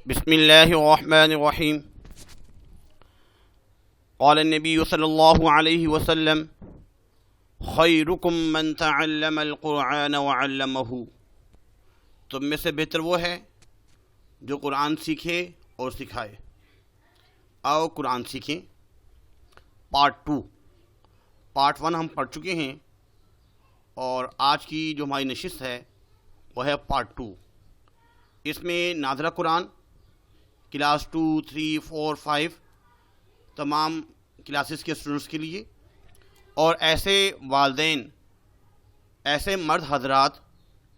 بسم اللہ الرحمن الرحیم قال النبی صلی اللہ علیہ وسلم خیرکم من تعلم القرآن وعلمہ، تم میں سے بہتر وہ ہے جو قرآن سیکھے اور سکھائے۔ آؤ قرآن سیکھیں۔ پارٹ 2 پارٹ 1 ہم پڑھ چکے ہیں، اور آج کی جو ہماری نشست ہے وہ ہے پارٹ 2۔ اس میں ناظرہ قرآن کلاس 2، 3، 4، 5 تمام کلاسز کے اسٹوڈنٹس کے لیے، اور ایسے والدین، ایسے مرد حضرات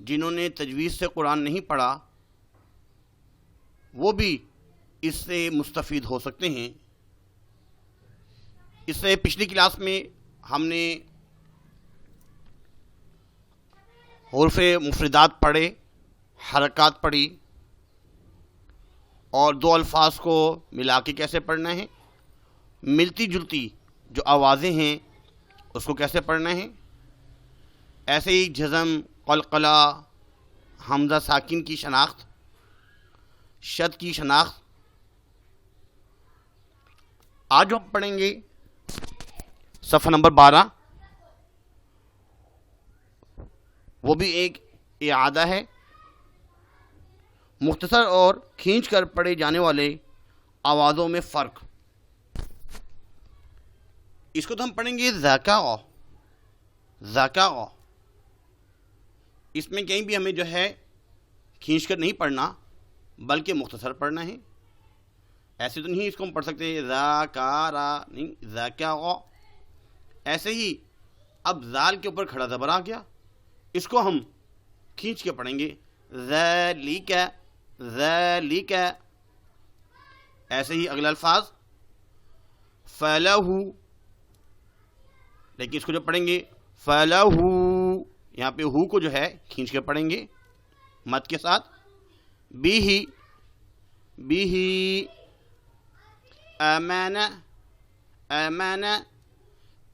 جنہوں نے تجوید سے قرآن نہیں پڑھا، وہ بھی اس سے مستفید ہو سکتے ہیں۔ اس سے پچھلی کلاس میں ہم نے حروف مفردات پڑھے، حرکات پڑھی، اور دو الفاظ کو ملا کے کیسے پڑھنا ہے، ملتی جلتی جو آوازیں ہیں اس کو کیسے پڑھنا ہے، ایسے ہی جزم، قلقلہ، حمزہ ساکن کی شناخت، شد کی شناخت۔ آج ہم پڑھیں گے صفحہ نمبر 12، وہ بھی ایک اعادہ ہے، مختصر اور کھینچ کر پڑھے جانے والے آوازوں میں فرق۔ اس کو تو ہم پڑھیں گے ذاکا، اس میں کہیں بھی ہمیں جو ہے کھینچ کر نہیں پڑھنا بلکہ مختصر پڑھنا ہے۔ ایسے تو نہیں اس کو ہم پڑھ سکتے ذاکارا، نہیں، ذاکا۔ ایسے ہی اب ذال کے اوپر کھڑا زبر آ گیا، اس کو ہم کھینچ کے پڑھیں گے ذالک، ذالک۔ ایسے ہی اگلا الفاظ فلہ، لیکن اس کو جو پڑھیں گے فلہ، یہاں پہ ہو کو جو ہے کھینچ کے پڑھیں گے مد کے ساتھ۔ بیہ، بیہ، آمن، آمن،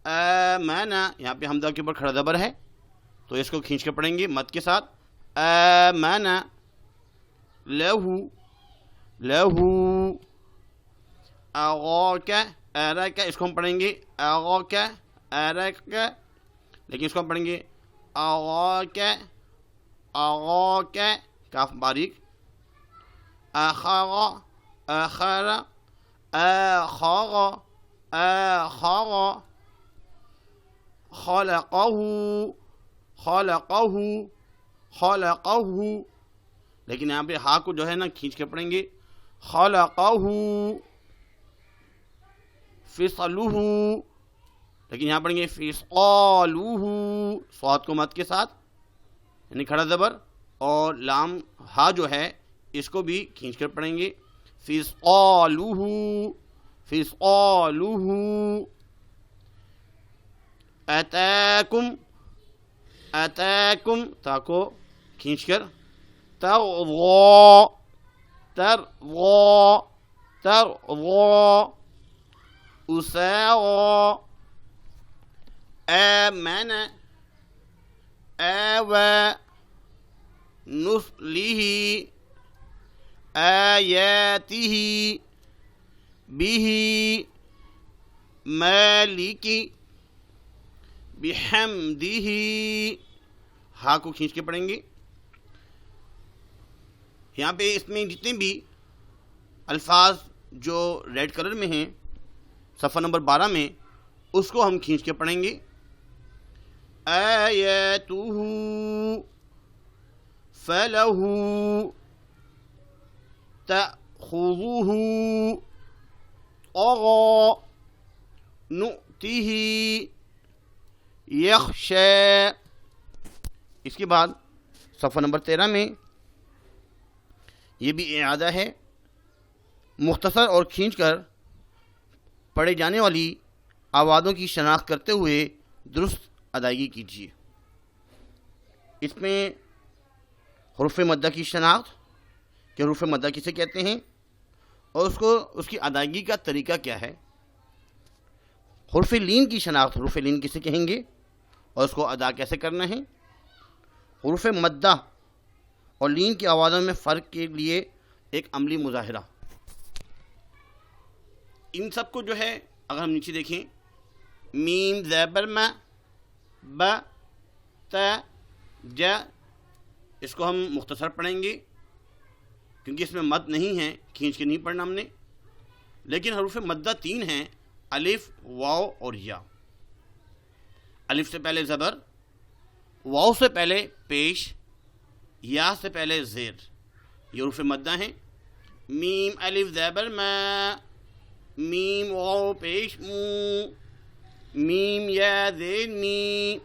آمن، یہاں پہ حمزہ کے اوپر کھڑا زبر ہے تو اس کو کھینچ کے پڑھیں گے مد کے ساتھ۔ آمن، لہو، لہو، اغاک، اراک، اس کو ہم پڑھیں گے اغاک، اراک، لیکن اس کو ہم پڑھیں گے اغاک، اغاک، کاف باریک۔ اخر، اخر، اخر، اخر، خلقہ، خلقہ، خلقہ، لیکن یہاں پہ ہا کو جو ہے نا کھینچ کے پڑھیں گے خلقہ، فصلہ، لیکن یہاں پڑھیں گے فصالہ، صاد کو مد کے ساتھ، یعنی کھڑا زبر، اور لام ہا جو ہے اس کو بھی کھینچ کر پڑھیں گے فصالہ، فصالہ۔ اتاکم، اتاکم، تا کو کھینچ کر ترضی، ترضی، ترضی، اسارا، آمن، آوى، نصلہ، آیاتہ، بہ، مالک، بحمدہ، ہا کو کھینچ کے پڑھیں گے۔ یہاں پہ اس میں جتنے بھی الفاظ جو ریڈ کلر میں ہیں صفحہ نمبر 12 میں، اس کو ہم کھینچ کے پڑھیں گے۔ آیاتہ، فلہ، تأخذہ، طغى، نؤتہ، یخشى۔ اس کے بعد صفحہ نمبر 13 میں یہ بھی اعادہ ہے، مختصر اور کھینچ کر پڑھے جانے والی آوازوں کی شناخت کرتے ہوئے درست ادائیگی کیجیے۔ اس میں حروف مدہ کی شناخت کہ حروف مدہ کسے کہتے ہیں، اور اس کی ادائیگی کا طریقہ کیا ہے۔ حروف لین کی شناخت، حروف لین کسے کہیں گے اور اس کو ادا کیسے کرنا ہے۔ حروف مدہ اور لین کی آوازوں میں فرق کے لیے ایک عملی مظاہرہ. ان سب کو جو ہے اگر ہم نیچے دیکھیں، میم زبر م، ب ت ج، اس کو ہم مختصر پڑھیں گے کیونکہ اس میں مد نہیں ہے، کھینچ کے نہیں پڑھنا ہم نے. لیکن حروف مدہ 3 ہیں، الف، واو اور یا. الف سے پہلے زبر، واو سے پہلے پیش، یا سے پہلے زیر. یہ حروف مدہ ہیں. میم الف زبر ما، میم واو پیش مو، میم یا زیر می،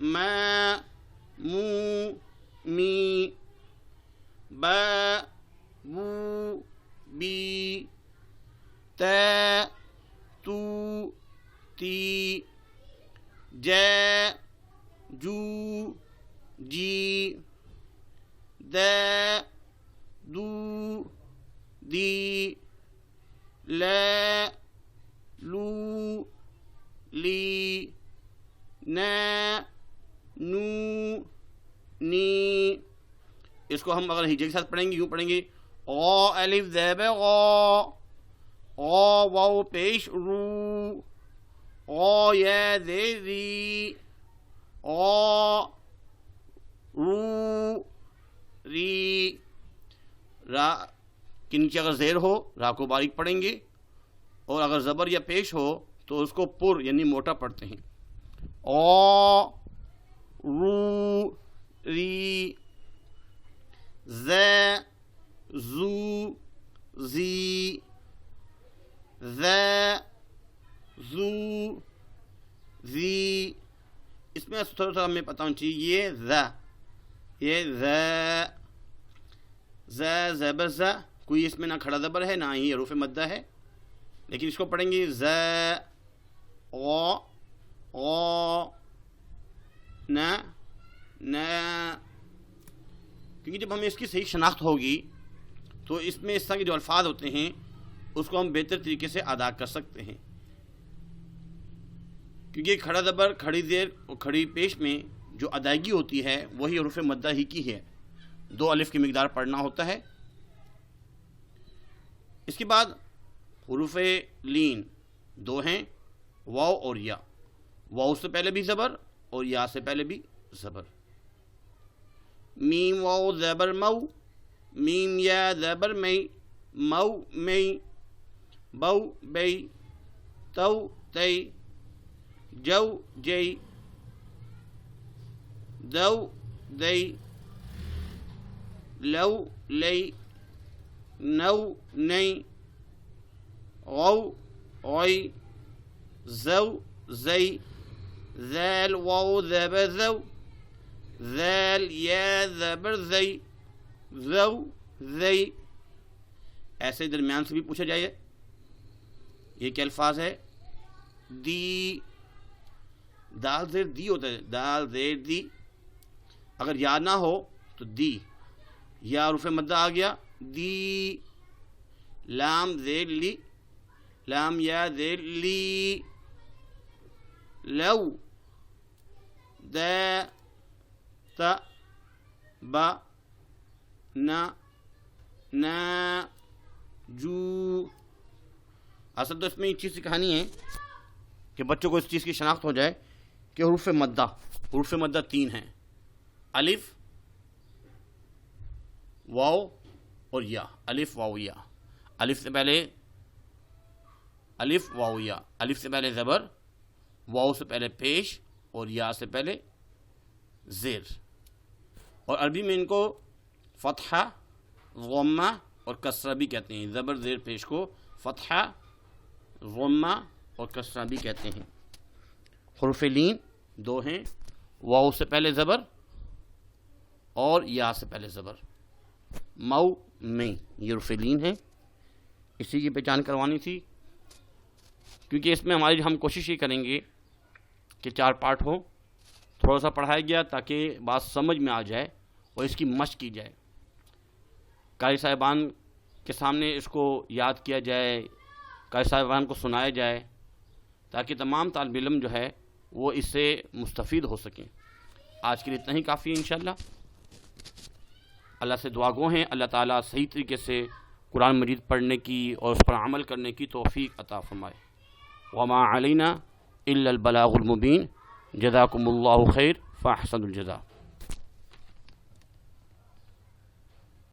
ما مو می، با بو بی، تا تو تی، جا جو جی، دا دو دی، لا لو لی، نا نو نی. اس کو ہم اگر ہجے کے ساتھ پڑھیں گے، یوں پڑھیں گے، او الف زبر او، او واو پیش رو، او یا زیر ری، او رو ری. را کے نیچے اگر زیر ہو، را کو باریک پڑھیں گے، اور اگر زبر یا پیش ہو تو اس کو پر یعنی موٹا پڑھتے ہیں. او رو ری، ز زو زی، ز زو زی. اس میں تھوڑا سا ہمیں پتہ ہونا چاہیے، یہ ز زبر ز، کوئی اس میں نہ کھڑا زبر ہے نہ ہی حروف مدہ ہے، لیکن اس کو پڑھیں گے ز او نا نا. کیونکہ جب ہمیں اس کی صحیح شناخت ہوگی تو اس میں اس طرح کے جو الفاظ ہوتے ہیں اس کو ہم بہتر طریقے سے ادا کر سکتے ہیں. کیونکہ کھڑا زبر، کھڑی زیر اور کھڑی پیش میں جو ادائیگی ہوتی ہے وہی حروف مدہ ہی کی ہے. 2 الف کی مقدار پڑھنا ہوتا ہے. اس کے بعد حروف لین 2 ہیں، واو اور یا. واو سے پہلے بھی زبر اور یا سے پہلے بھی زبر. میم واو زبر مو، میم یا زبر مئی، مو مئی، بو بئی، تو تی، جو جئی، دو دئی، لو لئی، نو نئی، غو غی، زو زئی، ذال واو زبر زو، ذال یا زبر زئی، زو زئی. ایسے درمیان سے بھی پوچھا جائے یہ کیا الفاظ ہے. دی، دال زیر دی ہوتا ہے، دال زیر دی. اگر یا نہ ہو تو دی، یا حروف مدہ آ گیا، دی. لام زیر لی، لام یا زیر لی. لو، دا تا با نا نا جو. اصل تو اس میں ایک چیز کی کہانی ہے کہ بچوں کو اس چیز کی شناخت ہو جائے کہ حروف مدہ 3 ہیں، الف، واو اور یا. الف واو یا. الف سے پہلے الف واو یا، الف سے پہلے زبر، واو سے پہلے پیش اور یا سے پہلے زیر. اور عربی میں ان کو فتحہ، ضمہ اور کسرہ بھی کہتے ہیں. زبر زیر پیش کو فتحہ، ضمہ اور کسرہ بھی کہتے ہیں. حروف لین 2 ہیں، واو سے پہلے زبر اور یا سے پہلے زبر. مو میں، یہ حروف لین ہیں. اسی کی پہچان کروانی تھی کیونکہ اس میں ہم کوشش یہ کریں گے کہ 4 پارٹ ہوں. تھوڑا سا پڑھایا گیا تاکہ بات سمجھ میں آ جائے اور اس کی مشق کی جائے. قاری صاحبان کے سامنے اس کو یاد کیا جائے، قاری صاحبان کو سنایا جائے تاکہ تمام طالب علم جو ہے وہ اس سے مستفید ہو سکیں. آج کے لیے اتنا ہی کافی ہے انشاءاللہ. اللہ سے دعا گو ہیں اللہ تعالیٰ صحیح طریقے سے قرآن مجید پڑھنے کی اور اس پر عمل کرنے کی توفیق عطا فرمائے۔ وما علینا الا البلاغ المبین۔ جزاکم اللہ خیر فاحسن الجزاء۔